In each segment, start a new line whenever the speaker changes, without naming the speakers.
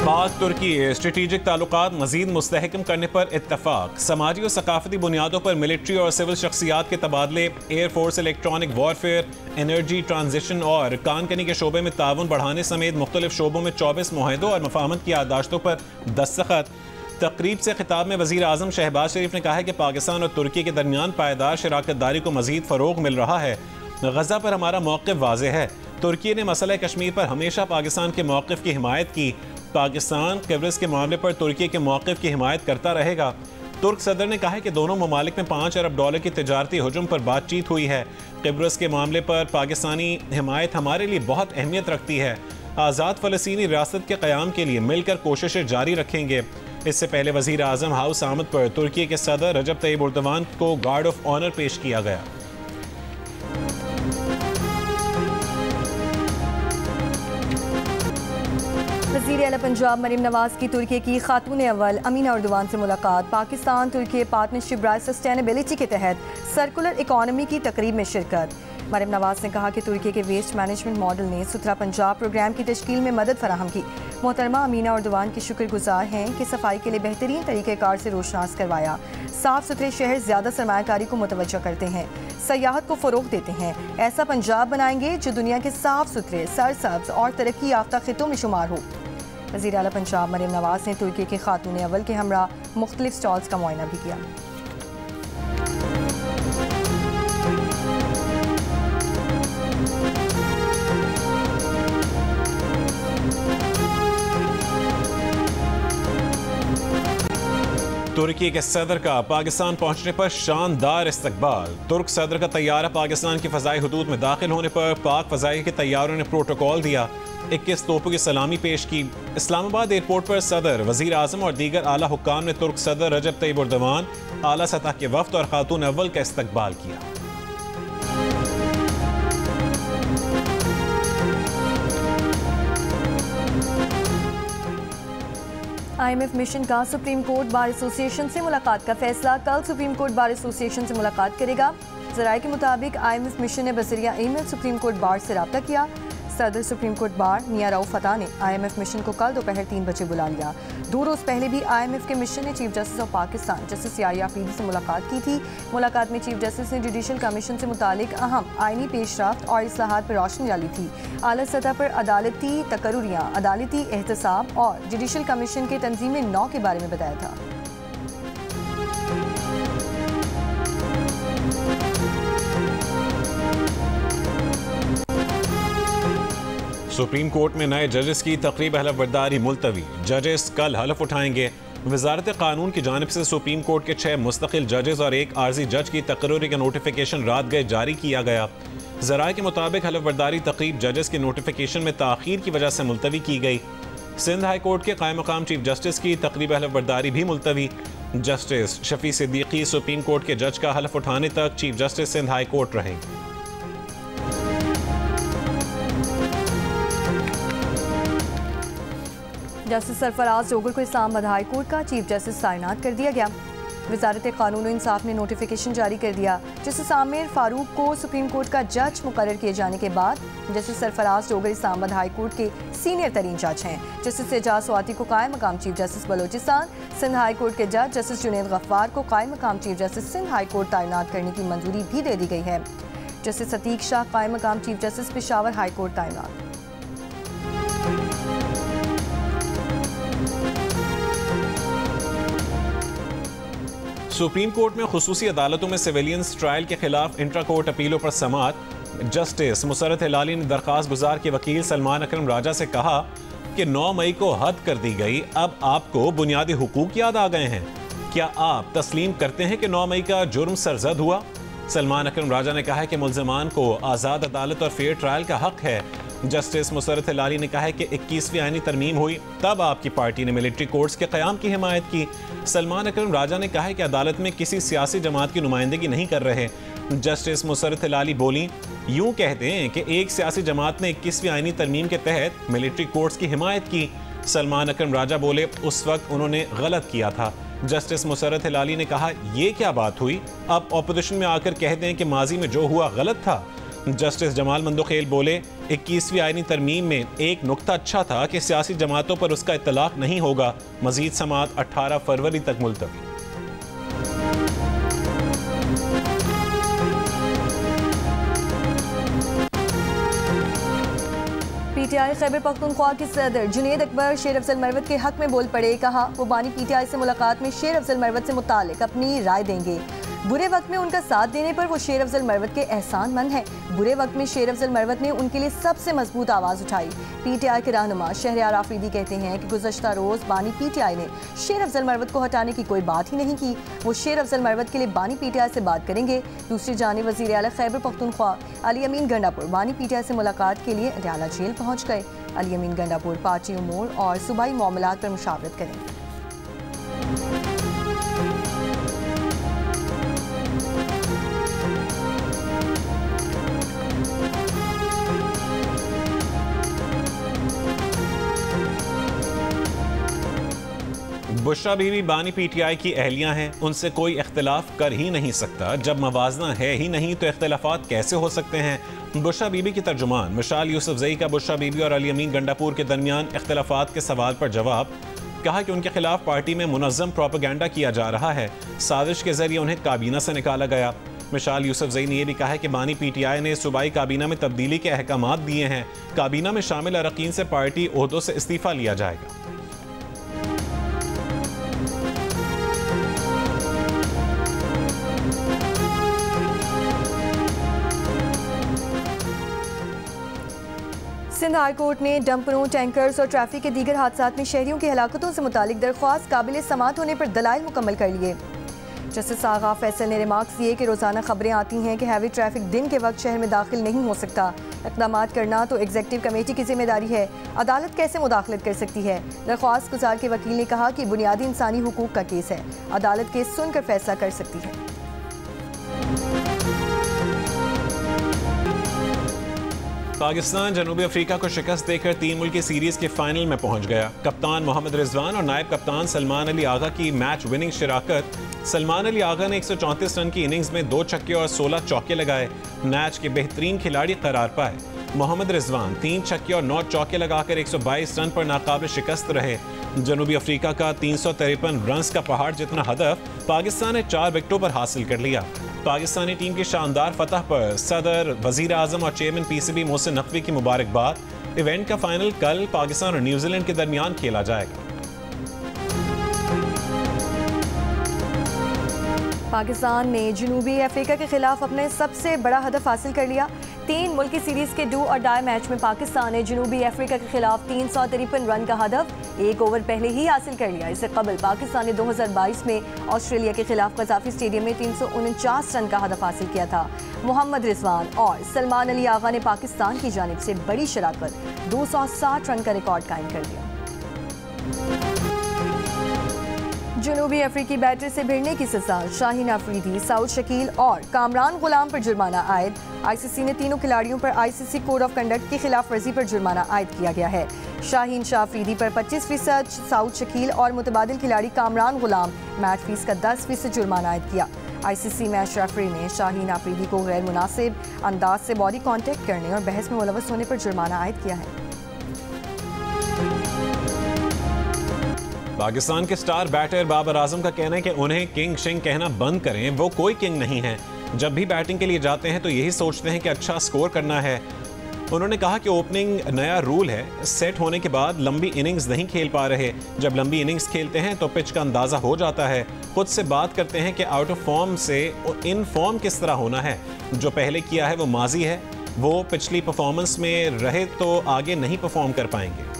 पाक तुर्की स्ट्रेटेजिक ताल्लुकात मजीद मुस्तहकम करने पर इत्तफाक। समाजी और सकाफती बुनियादों पर मिलिट्री और सिविल शख्सियात के तबादले, air force, electronic warfare, energy transition और कानकनी के शोबे में ताउन बढ़ाने समेत मुख्तलिफ शोबों में 24 मुआहदों और मफाहमत की याददाश्तों पर दस्तखत। तकरीब से खिताब में वज़ीर आज़म शहबाज शरीफ ने कहा है कि पाकिस्तान और तुर्की के दरमियान पायदार शराकतदारी को मजीद फ़रोग़ मिल रहा है। गज़ा पर हमारा मौक़िफ़ वाज़ेह है। तुर्की ने मसला कश्मीर पर हमेशा पाकिस्तान के मौक़िफ़ की हिमायत की। पाकिस्तान किब्रस के मामले पर तुर्की के मौक़िफ़ की हिमायत करता रहेगा। तुर्क सदर ने कहा है कि दोनों ममालिक में $5 अरब की तिजारती हुजूम पर बातचीत हुई है। किब्रस के मामले पर पाकिस्तानी हिमायत हमारे लिए बहुत अहमियत रखती है। आज़ाद फ़लस्तीनी रियासत के क़याम के लिए मिलकर कोशिशें जारी रखेंगे। इससे पहले वज़ीर आज़म हाउस आमद पर तुर्की के सदर रजब तय्यब एर्दोगान को गार्ड ऑफ ऑनर पेश किया गया।
वज़ीर आला पंजाब मरीम नवाज की तुर्की की खातून अव्वल अमीना एर्दोगान से मुलाकात। पाकिस्तान तुर्की पार्टनरशिप ड्राइव सस्टेनेबिलिटी के तहत सर्कुलर इकॉनमी की तकरीब में शिरकत। मरीम नवाज ने कहा कि तुर्की के वेस्ट मैनेजमेंट मॉडल ने सुथरा पंजाब प्रोग्राम की तश्कील में मदद फराहम की। मोहतरमा अमीना एर्दोगान की शुक्रगुजार हैं कि सफाई के लिए बेहतरीन तरीक़ेकार से रोशनास करवाया। साफ़ सुथरे शहर ज़्यादा सरमायाकारी को मुतवज्जह करते हैं, सयाहत को फ़रोग़ देते हैं। ऐसा पंजाब बनाएंगे जो दुनिया के साफ़ सुथरे, सरसब्ज़ और तरक्की याफ्ता खितों में शुमार हो। वज़ीर आला पंजाब मरीम नवाज ने तुर्की के खातून अव्वल के हमरा मुख्तलिफ स्टॉल्स का मुआयना भी किया।
तुर्की के सदर का पाकिस्तान पहुंचने पर शानदार इस्तकबाल। तुर्क सदर का तैयारा पाकिस्तान की फ़ज़ाई हदूद में दाखिल होने पर पाक फ़ज़ाई के तैयारों ने प्रोटोकॉल दिया। 21 तोपों की सलामी पेश की। इस्लामाबाद एयरपोर्ट पर सदर, वज़ीर आज़म और दीगर आला हुक्काम ने तुर्क सदर रजब तय्यब एर्दोगान, आला सतह के वफ़द और खातून अव्वल का इस्तकबाल किया।
IMF मिशन का सुप्रीम कोर्ट बार एसोसिएशन से मुलाकात का फैसला। कल सुप्रीम कोर्ट बार एसोसिएशन से मुलाकात करेगा। ज़राए के मुताबिक IMF मिशन ने बज़रिया ईमेल सुप्रीम कोर्ट बार से रब्ता किया। सदर सुप्रीम कोर्ट बार मियां रऊफ फतह ने IMF मिशन को कल दोपहर 3 बजे बुला लिया। 2 रोज़ पहले भी IMF के मिशन ने chief justice of Pakistan justice यारी आफरीदी से मुलाकात की थी। मुलाकात में चीफ जस्टिस ने जुडिशल कमीशन से मुतालिक अहम आइनी पेशरफ्त और इस्लाहात पर रोशनी डाली थी। आला सतह पर अदालती तकर्रुरियाँ, अदालती एहतसाब और जुडिशल कमीशन के तंजीम 9 के बारे में बताया था।
सुप्रीम कोर्ट में नए जजेस की तकरीब हलफ बर्दारी मुलतवी। जजेस कल हलफ उठाएंगे। वजारत कानून की जानिब से सुप्रीम कोर्ट के 6 मुस्तकिल जजेस और 1 आर्जी जज की तकर्रुरी का नोटिफिकेशन रात गए जारी किया गया। ज़राए के मुताबिक हलफ बर्दारी तकरीब जजेस के नोटिफिकेशन में ताख़ीर की वजह से मुलतवी की गई। सिंध हाई कोर्ट के कायम मकाम चीफ जस्टिस की तकरीब हलफ बर्दारी भी मुलतवी। Justice Shafi Siddiqui supreme court के जज का हलफ उठाने तक chief justice Sindh high court रहेंगे।
जस्टिस सरफराज जोगर को इस्लामाबाद हाई कोर्ट का चीफ जस्टिस तैनात कर दिया गया। वजारत कानून और इंसाफ ने नोटिफिकेशन जारी कर दिया। जस्टिस आमिर फारूक को सुप्रीम कोर्ट का जज मुकर्रर किए जाने के बाद जस्टिस सरफराज जोगर इस्लामाबाद हाई कोर्ट के सीनियर तरीन जज हैं। जस्टिस एजाज स्वाति को कायम मकाम chief justice Balochistan. Sindh high court के जज जस्टिस जुनैद गफ्फार को कायम मकाम chief justice Sindh high court तैनात करने की मंजूरी भी दे दी गई है। जस्टिस अतीक शाह कायम मकाम chief justice Peshawar high court तैनात।
सुप्रीम कोर्ट में खुसूसी अदालतों में सिविलियंस ट्रायल के खिलाफ इंट्रा कोर्ट अपीलों पर समाअत। जस्टिस मुसर्रत हिलाली ने दरख्वास्त गुजार के वकील सलमान अकरम राजा से कहा कि 9 मई को हद कर दी गई, अब आपको बुनियादी हुकूक याद आ गए हैं। क्या आप तस्लीम करते हैं कि 9 मई का जुर्म सरजद हुआ? सलमान अकरम राजा ने कहा है कि मुल्ज़िमान को आज़ाद अदालत और फेयर ट्रायल का हक है। जस्टिस मुसर्रत हिलाली ने कहा है कि 21वीं आईनी तरमीम हुई तब आपकी पार्टी ने मिलिट्री कोर्ट्स के क़याम की हिमायत की। सलमान अकरम राजा ने कहा है कि अदालत में किसी सियासी जमात की नुमाइंदगी नहीं कर रहे। जस्टिस मुसर्रत हिलाली बोली, यूँ कहते हैं कि एक सियासी जमात ने 21वीं आईनी तरमीम के तहत मिलिट्री कोर्ट्स की हिमायत की। सलमान अकरम राजा बोले, उस वक्त उन्होंने गलत किया था। जस्टिस मुसर्रत हिलाली ने कहा, ये क्या बात हुई? अब ऑपोजिशन में आकर कहते हैं कि माजी में जो हुआ गलत था। जस्टिस जमाल मंदोखेल बोले, 21वीं आईनी तरमीम में एक नुक्ता अच्छा था कि सियासी जमातों पर उसका इतलाक नहीं होगा। मजीद समात 18 फरवरी तक मुलतवी।
पीटीआई खैबर पख्तूनख्वा के सदर जुनेद अकबर शेर अफजल मरवत के हक में बोल पड़े। कहा वो बानी पीटीआई से मुलाकात में शेर अफजल मरवत से मुतालिक अपनी राय देंगे। बुरे वक्त में उनका साथ देने पर वो शेर अफजल मरवत के एहसानमंद हैं। बुरे वक्त में शेर अफजल मरवत ने उनके लिए सबसे मजबूत आवाज़ उठाई। पीटीआई के रहनुमा शहरयार आफरीदी कहते हैं कि गुज़श्ता रोज़ बानी पीटीआई ने शेर अफजल मरवत को हटाने की कोई बात ही नहीं की। वो शेर अफजल मरवत के लिए बानी पीटीआई से बात करेंगे। दूसरी जानिब वज़ीर आला खैबर पख्तूनख्वा अली अमीन गंडापुर बानी पीटीआई से मुलाकात के लिए अडयाला जेल पहुँच गए। अली अमीन गंडापुर पार्टी उमूर और सूबाई मामलात पर मुशावरत करेंगे।
बुशरा बीवी बानी पीटीआई की अहलियां हैं, उनसे कोई इख्तिलाफ कर ही नहीं सकता। जब मवाजना है ही नहीं तो इख्तिलाफात कैसे हो सकते हैं। बुशरा बीबी की तर्जुमान मिशाल यूसुफजई का बुशरा बीबी और अली अमीन गंडापुर के दरमियान इख्तिलाफात के सवाल पर जवाब, कहा कि उनके खिलाफ पार्टी में मुनज़्ज़म प्रोपेगेंडा किया जा रहा है। साजिश के जरिए उन्हें काबीना से निकाला गया। मिशाल यूसुफजई ने यह भी कहा है कि बानी पीटीआई ने सूबाई काबीना में तब्दीली के अहकामात दिए हैं। काबीना में शामिल अरकान से पार्टी ओहदों से इस्तीफा लिया जाएगा।
सिंध हाई कोर्ट ने डंपरों, टैंकर्स और ट्रैफिक के दीगर हादसात में शहरियों की हलाकतों से मुतालिक दरख्वास्त काबिल समात होने पर दलाइल मुकम्मल कर लिए। जस्टिस आगा फैसल ने रिमार्क्स दिए कि रोज़ाना खबरें आती हैं कि हैवी ट्रैफिक दिन के वक्त शहर में दाखिल नहीं हो सकता। इक़दाम करना तो एग्जीक्यूटिव कमेटी की जिम्मेदारी है। अदालत कैसे मुदाखलत कर सकती है। दरख्वास्त गुजार के वकील ने कहा कि बुनियादी इंसानी हुकूक का केस है, अदालत केस सुनकर फैसला कर सकती है।
पाकिस्तान जनूबी अफ्रीका को शिकस्त देकर 3 मुल्की सीरीज के फाइनल में पहुंच गया। कप्तान मोहम्मद रिजवान और नायब कप्तान सलमान अली आगा की मैच विनिंग शिराकत। सलमान अली आगा ने 134 रन की इनिंग्स में 2 छक्के और 16 चौके लगाए। मैच के बेहतरीन खिलाड़ी करार पाए। मोहम्मद रिजवान 3 छक्के और 9 चौके लगाकर 122 रन पर नाकाबिल शिकस्त रहे। जनूबी अफ्रीका का 353 रन का पहाड़ जितना हदफ पाकिस्तान ने 4 विकेटों पर हासिल कर लिया। पाकिस्तानी टीम की शानदार फतह पर सदर, वजीर आजम और चेयरमैन पीसीबी मोहसिन नकवी की मुबारकबाद। इवेंट का फाइनल कल पाकिस्तान और न्यूजीलैंड के दरमियान खेला जाएगा।
पाकिस्तान ने जनूबी अफ्रीका के खिलाफ अपने सबसे बड़ा हदफ हासिल कर लिया। 3 मुल्की सीरीज के डू और डाई मैच में पाकिस्तान ने जनूबी अफ्रीका के खिलाफ 353 रन का हदफ 1 ओवर पहले ही हासिल कर लिया। इससे कबल पाकिस्तान ने 2022 में ऑस्ट्रेलिया के खिलाफ कज़ाफी स्टेडियम में 349 रन का हदफ हासिल किया था। मोहम्मद रिजवान और सलमान अली आगा ने पाकिस्तान की जानिब से बड़ी शराकत 260 रन का रिकॉर्ड कायम कर दिया। जनूबी अफ्रीकी बैटर से भिड़ने की सजा, शाहीन अफरीदी, साउद शकील और कामरान गुलाम पर जुर्माना आयद। आईसीसी ने तीनों खिलाड़ियों पर आईसीसी कोड ऑफ कंडक्ट की खिलाफ वर्जी पर जुर्माना आयद किया गया है। शाहीन शाह अफरीदी पर 25%, साउद शकील और मुतबादिल खिलाड़ी कामरान गुलाम मैच फीस का 10% जुर्माना आयद किया। आईसीसी मैच रेफरी ने शाहीन अफरीदी को गैर मुनासिब अंदाज से बॉडी कॉन्टेक्ट करने और बहस में मुलव्वस होने पर जुर्माना आयद किया है।
पाकिस्तान के स्टार बैटर बाबर आजम का कहना है कि उन्हें किंग शिंग कहना बंद करें। वो कोई किंग नहीं है। जब भी बैटिंग के लिए जाते हैं तो यही सोचते हैं कि अच्छा स्कोर करना है। उन्होंने कहा कि ओपनिंग नया रूल है, सेट होने के बाद लंबी इनिंग्स नहीं खेल पा रहे। जब लंबी इनिंग्स खेलते हैं तो पिच का अंदाज़ा हो जाता है। खुद से बात करते हैं कि आउट ऑफ फॉर्म से इन फॉर्म किस तरह होना है। जो पहले किया है वो माजी है। वो पिछली परफॉर्मेंस में रहे तो आगे नहीं परफॉर्म कर पाएंगे।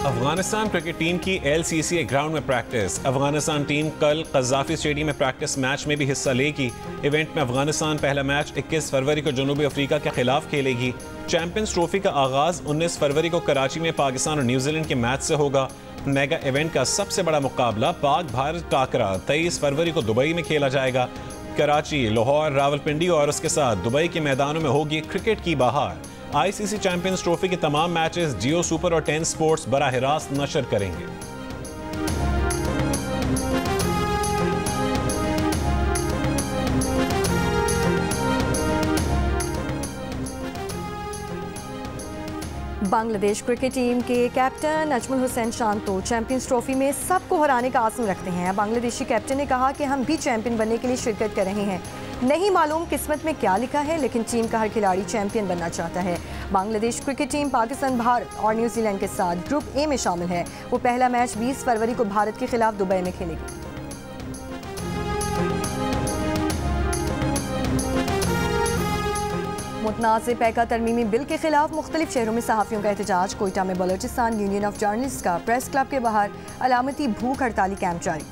अफगानिस्तान क्रिकेट टीम की LCCA ग्राउंड में प्रैक्टिस। अफगानिस्तान टीम कल कज़ाफी स्टेडियम में प्रैक्टिस मैच में भी हिस्सा लेगी। इवेंट में अफगानिस्तान पहला मैच 21 फरवरी को जनूबी अफ्रीका के खिलाफ खेलेगी। चैंपियंस ट्रॉफी का आगाज 19 फरवरी को कराची में पाकिस्तान और न्यूजीलैंड के मैच से होगा। मेगा इवेंट का सबसे बड़ा मुकाबला पाक भारत टाकरा 23 फरवरी को दुबई में खेला जाएगा। कराची, लाहौर, रावलपिंडी और उसके साथ दुबई के मैदानों में होगी क्रिकेट की बहार। आईसीसी चैंपियंस ट्रॉफी के तमाम मैचेस जियो सुपर और 10 स्पोर्ट्स बराह रास्त नशर करेंगे।
बांग्लादेश क्रिकेट टीम के captain Ajmal Hussain Shanto champions trophy में सबको हराने का आज़म रखते हैं। बांग्लादेशी कैप्टन ने कहा कि हम भी चैंपियन बनने के लिए शिरकत कर रहे हैं। नहीं मालूम किस्मत में क्या लिखा है, लेकिन टीम का हर खिलाड़ी चैंपियन बनना चाहता है। बांग्लादेश क्रिकेट टीम पाकिस्तान, भारत और न्यूजीलैंड के साथ ग्रुप ए में शामिल है। वो पहला मैच 20 फरवरी को भारत के खिलाफ दुबई में खेलेगी। मुतनाज़ पैका तरमीमी बिल के खिलाफ मुख्तलिफ शहरों में सहाफ़ियों का एहतजाज। कोयटा में बलोचिस्तान यूनियन ऑफ जर्नलिस्ट का प्रेस क्लब के बाहर अलामती भूख हड़ताली कैंप जारी।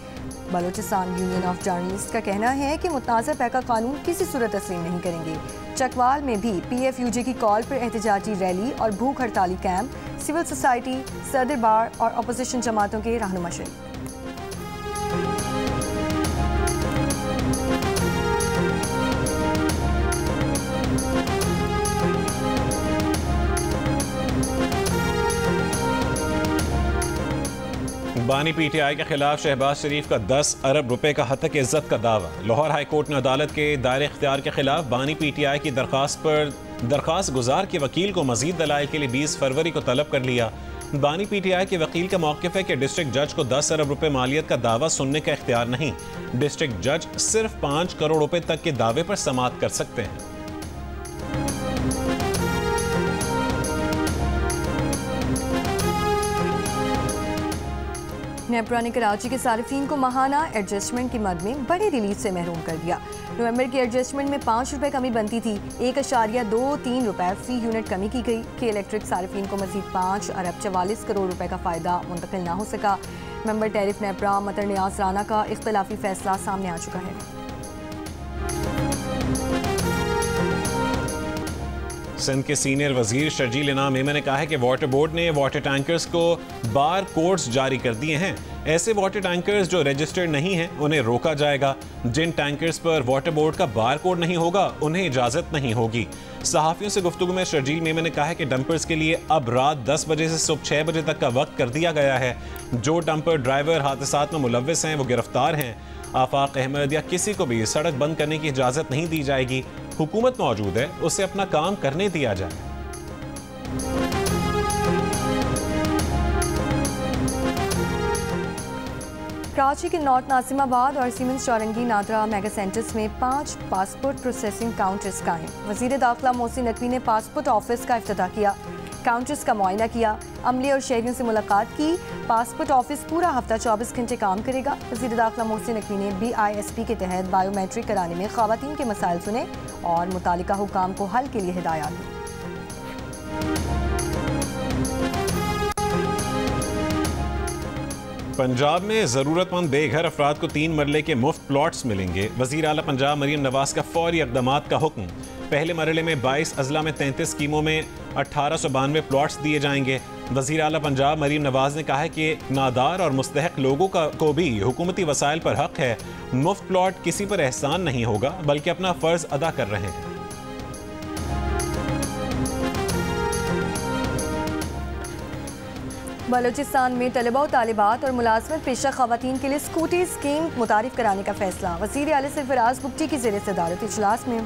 बलोचिस्तान यूनियन ऑफ जर्नलिस्ट का कहना है कि मुतनाज़ पैका कानून किसी सूरत तस्लीम नहीं करेंगे। चकवाल में भी PFUJ की कॉल पर एहतजाजी रैली और भूख हड़ताली कैंप। सिविल सोसाइटी, सदर बार और अपोजिशन जमातों के रहनुमा शरीक।
बानी PTI के खिलाफ शहबाज शरीफ का 10 अरब रुपए का हतक इज्जत का दावा। लाहौर हाई कोर्ट ने अदालत के दायरे इख्तियार के खिलाफ बानी PTI की दरखास्त पर दरखास्त गुजार के वकील को मजीद दलाइल के लिए 20 फरवरी को तलब कर लिया। बानी PTI के वकील का मौक़िफ़ है कि डिस्ट्रिक्ट जज को 10 अरब रुपए मालियत का दावा सुनने का इख्तियार नहीं। डिस्ट्रिक्ट जज सिर्फ 5 करोड़ रुपए तक के दावे पर समाअत कर सकते हैं।
नेपरा ने कराची के सारिफीन को माहाना एडजस्टमेंट की मद में बड़ी रिलीफ से महरूम कर दिया। नवंबर की एडजस्टमेंट में 5 रुपए कमी बनती थी, 1.23 रुपए फी यूनिट कमी की गई। के इलेक्ट्रिक सारिफीन को मजीद 5 अरब 44 करोड़ रुपए का फ़ायदा मुंतकिल ना हो सका। मेंबर टैरिफ नेपरा मतर नियाज राना का इख्तलाफी फैसला सामने आ चुका है।
सिंध के सीनियर वजीर शर्जील इनाम मेमन ने कहा है कि वाटर बोर्ड ने वाटर टैंकर्स को बार कोड्स जारी कर दिए हैं। ऐसे वाटर टैंकर्स जो रजिस्टर्ड नहीं हैं उन्हें रोका जाएगा। जिन टैंकर्स पर वाटर बोर्ड का बार कोड नहीं होगा उन्हें इजाज़त नहीं होगी। सहाफ़ियों से गुफ्तगू में शर्जील मेमन ने कहा है कि डंपर्स के लिए अब रात 10 बजे से सुबह 6 बजे तक का वक्त कर दिया गया है। जो डंपर ड्राइवर हादसात में मुलव्विस हैं वो गिरफ्तार हैं। आफाक अहमद या किसी को भी सड़क बंद करने की इजाज़त नहीं दी जाएगी। हुकूमत मौजूद है, उससे अपना काम करने दिया जाए।
कराची के नॉर्थ नासिमाबाद और सीमेंस चौरंगी नादरा मेगा सेंटर्स में 5 पासपोर्ट प्रोसेसिंग काउंटर्स कायम। वज़ीर दाखिला मोहसिन नकवी ने पासपोर्ट ऑफिस का इफ्तिताह किया, काउंटर्स का मुआयना किया, अमले और शहरियों से मुलाकात की। पासपोर्ट ऑफिस पूरा हफ्ता 24 घंटे काम करेगा। वज़ीर दाखिला मोहसिन नकवी ने BISP के तहत बायोमेट्रिक कराने में ख़वातीन के मसाइल सुने और मुतालिका हुकाम को हल के लिए हिदायत दी।
पंजाब में ज़रूरतमंद बेघर अफराद को 3 मरले के मुफ्त प्लॉट्स मिलेंगे। वज़ीर आला पंजाब मरीम नवाज का फौरी इक़दामात का हुक्म। पहले मरले में 22 अजला में 33 स्कीमों में 1892 प्लॉट्स दिए जाएंगे। वज़ीर आला पंजाब मरीम नवाज ने कहा है कि नादार और मुस्तहक लोगों को भी हुकूमती वसाइल पर हक है। मुफ्त प्लॉट किसी पर एहसान नहीं होगा बल्कि अपना फ़र्ज अदा कर रहे हैं।
बलोचिस्तान में तलबा और तालिबात और मुलाजमत पेशा ख़वातीन के लिए स्कूटी स्कीम मुतारिफ कराने का फैसला। वज़ीर आला सरफराज बुगटी की ज़ेर सदारत इजलास में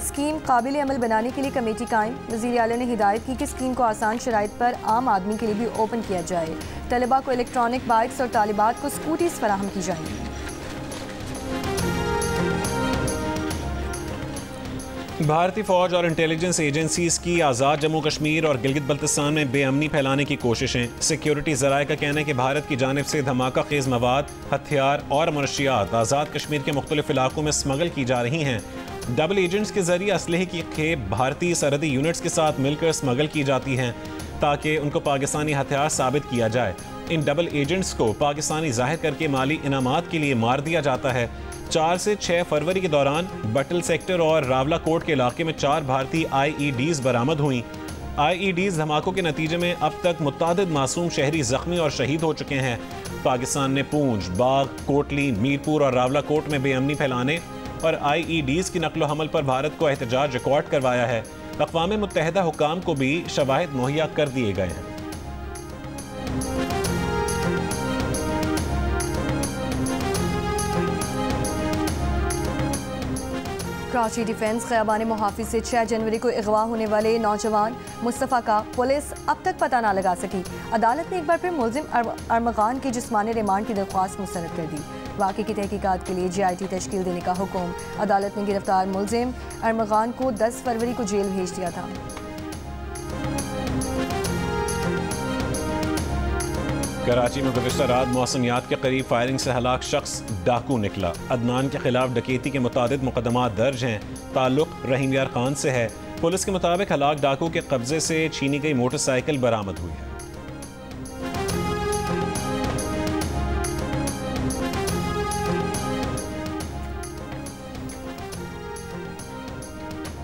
स्कीम काबिल अमल बनाने के लिए कमेटी कायम। वज़ीर आला ने हिदायत की कि स्कीम को आसान शराइत पर आम आदमी के लिए भी ओपन किया जाए। तलबा को इलेक्ट्रॉनिक बाइक्स और तालिबात को स्कूटीज फराहम की जाएंगी।
भारतीय फौज और इंटेलिजेंस एजेंसीज की आज़ाद जम्मू कश्मीर और गिलगित बल्तिस्तान में बेअमनी फैलाने की कोशिशें। सिक्योरिटी ज़राए का कहना है कि भारत की जानिब से धमाका खेज़ मवाद, हथियार और मनशियात आज़ाद कश्मीर के मुख्तलिफ इलाकों में स्मगल की जा रही हैं। डबल एजेंट्स के जरिए असलहे की खेप भारतीय सरहदी यूनिट्स के साथ मिलकर स्मगल की जाती हैं ताकि उनको पाकिस्तानी हथियार साबित किया जाए। इन डबल एजेंट्स को पाकिस्तानी जाहिर करके माली इनामात के लिए मार दिया जाता है। 4 से 6 फरवरी के दौरान बटल सेक्टर और रावला कोट के इलाके में 4 भारतीय IEDs बरामद हुई। IEDs धमाकों के नतीजे में अब तक मुतादिद मासूम शहरी जख्मी और शहीद हो चुके हैं। पाकिस्तान ने पूंछ, बाग, कोटली, मीरपुर और रावला कोट में बेअमनी फैलाने और IEDs की नकलो हमल पर भारत को एहतजाज रिकॉर्ड करवाया है। अक़वाम मुत्तहिदा हुकाम को भी शवाहिद मुहैया कर दिए गए हैं।
कराची डिफेंस ख़याबान मुहाफिज से 6 जनवरी को अगवा होने वाले नौजवान मुस्तफ़ा का पुलिस अब तक पता ना लगा सकी। अदालत ने एक बार फिर मुलजिम अरमगान की जिस्मानी रिमांड की दरख्वास्त मुस्तरद कर दी। वाक़े की तहकीकात के लिए JIT तश्कील देने का हुक्म। अदालत ने गिरफ्तार मुलजिम अरमगान को 10 फरवरी को जेल भेज दिया था।
कराची में गुज़िश्ता रात मौसमियात के करीब फायरिंग से हलाक शख्स डाकू निकला। अदनान के खिलाफ डकैती के मुतादिद मुकदमात दर्ज हैं। ताल्लुक रहीम यार खान से है। पुलिस के मुताबिक हलाक डाकू के कब्जे से छीनी गई मोटरसाइकिल बरामद हुई है।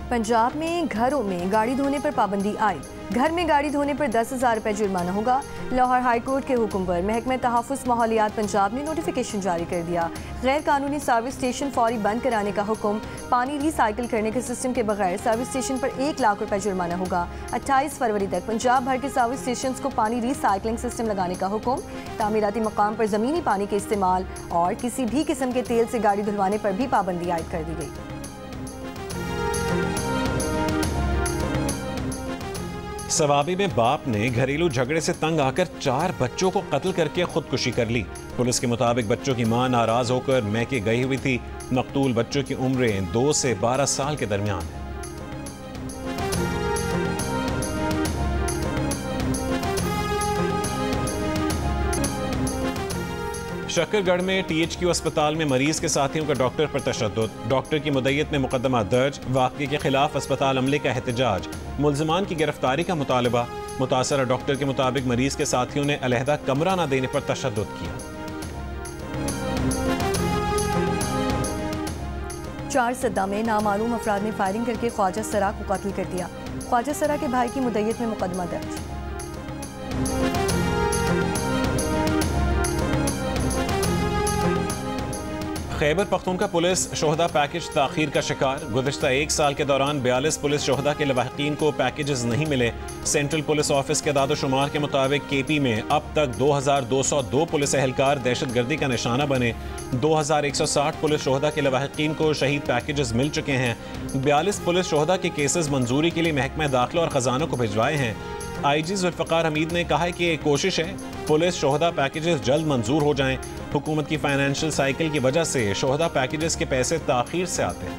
पंजाब में घरों में गाड़ी धोने पर पाबंदी आई। घर में गाड़ी धोने पर 10,000 रुपये जुर्माना होगा। लाहौर हाई कोर्ट के हुक्म पर महकमा तहफ़्फ़ुज़ माहौलियात पंजाब ने नोटिफिकेशन जारी कर दिया। गैर कानूनी सर्विस स्टेशन फौरी बंद कराने का हुक्म। पानी रिसाइकिल करने के सिस्टम के बगैर सर्विस स्टेशन पर 1 लाख रुपये जुर्माना होगा। 28 फरवरी तक पंजाब भर के सर्विस स्टेशन को पानी रिसाइकलिंग सिस्टम लगाने का हुक्म। तामीराती मकाम पर ज़मीनी पानी के इस्तेमाल और किसी भी किस्म के तेल से गाड़ी धुलवाने पर भी पाबंदी आयद कर दी गई।
सवाबी में बाप ने घरेलू झगड़े से तंग आकर 4 बच्चों को कत्ल करके खुदकुशी कर ली। पुलिस के मुताबिक बच्चों की मां नाराज होकर मैके गई हुई थी। मकतूल बच्चों की उम्रें 2 से 12 साल के दरमियान है। शक्करगढ़ में THQ अस्पताल में मरीज के साथियों का डॉक्टर पर तशद्दुद। डॉक्टर की मुद्दयत में मुकदमा दर्ज। वाक़े के खिलाफ अस्पताल अमले का एहतजाज। मुल्ज़िमान की गिरफ्तारी का मुतालबा। मुतासरा डॉक्टर के मुताबिक मरीज के साथियों ने अलहदा कमरा न देने पर तशद्दुद किया।
4 सद्दा में नामालूम अफराद ने फायरिंग करके ख्वाजा सरा को कत्ल कर दिया। ख्वाजा सरा के भाई की मुद्दयत में मुकदमा दर्ज।
खैबर पख्तूनख्वा पुलिस शोहदा पैकेज ताख़ीर का शिकार। गुज़िश्ता 1 साल के दौरान 42 पुलिस शोहदा के लवाहिकीन को पैकेजेस नहीं मिले। सेंट्रल पुलिस ऑफिस के दादोशुमार के मुताबिक KP में अब तक 2202 पुलिस एहलकार दहशतगर्दी का निशाना बने। 2160 पुलिस शोहदा के लवाहिकीन को शहीद पैकेजेस मिल चुके हैं। 42 पुलिस शोहदा के केसेस मंजूरी के लिए महकमा दाखिला और ख़जाना को भिजवाए हैं। IG जुल्फ़िकार हमीद ने कहा है कि ये कोशिश है पुलिस शोहदा पैकेजेस जल्द मंजूर हो जाएं। हुकूमत की फाइनेंशियल साइकिल की वजह से शोहदा पैकेजेस के पैसे ताख़ीर से आते हैं।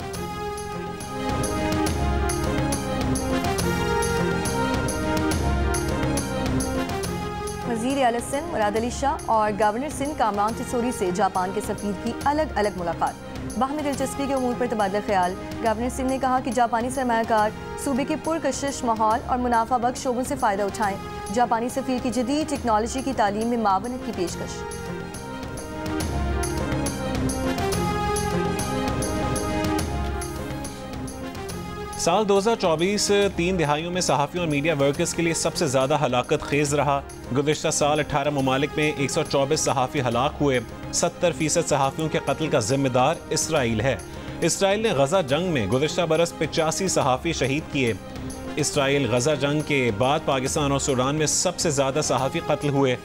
वज़ीर आला सिंध मुराद अली शाह और गवर्नर सिंध कामरान तिसोरी से जापान के सफ़ीर की अलग अलग मुलाकात। बाहमी दिलचस्पी के उमूर पर तबादला ख्याल। गवर्नर सिंह ने कहा कि जापानी सरमायाकार सूबे के पुरकशिश माहौल और मुनाफा बख्श शोबों से फ़ायदा उठाएं। जापानी सफ़ीर की जदीद टेक्नोलॉजी की तालीम में मावनत की पेशकश।
साल 2024 3 दिहाइयों में सहाफ़ियों और मीडिया वर्कर्स के लिए सबसे ज़्यादा हलाकत खेज़ रहा। गुज़िश्ता साल 18 ममालिक में 124 सहाफ़ी हलाक हुए। 70% सहाफ़ियों के कत्ल का जिम्मेदार इसराइल है। इसराइल ने गज़ा जंग में गुज़िश्ता बरस 85 सहाफ़ी शहीद किए। इसराइल गज़ा जंग के बाद पाकिस्तान और सूडान में सबसे ज़्यादा सहाफ़ी कत्ल हुए।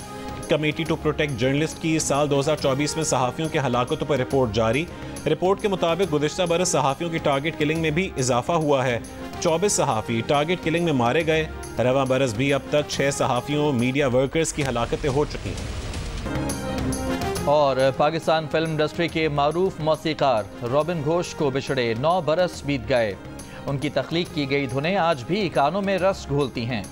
कमेटी टू प्रोटेक्ट जर्नलिस्ट की साल 2024 में सहाफ़ियों के हलाकतों पर रिपोर्ट जारी। रिपोर्ट के मुताबिक गुज़िश्ता बरस सहाफ़ियों की टारगेट किलिंग में भी इजाफा हुआ है। 24 सहाफ़ी टारगेट किलिंग में मारे गए। रवा बरस भी अब तक 6 सहाफ़ियों मीडिया वर्कर्स की हलाकतें हो चुकी हैं।
और पाकिस्तान फिल्म इंडस्ट्री के मारूफ मौसीकार रॉबिन घोष को बिछड़े 9 बरस बीत गए। उनकी तख्लीक की गई धुनें आज भी कानों में रस घोलती हैं।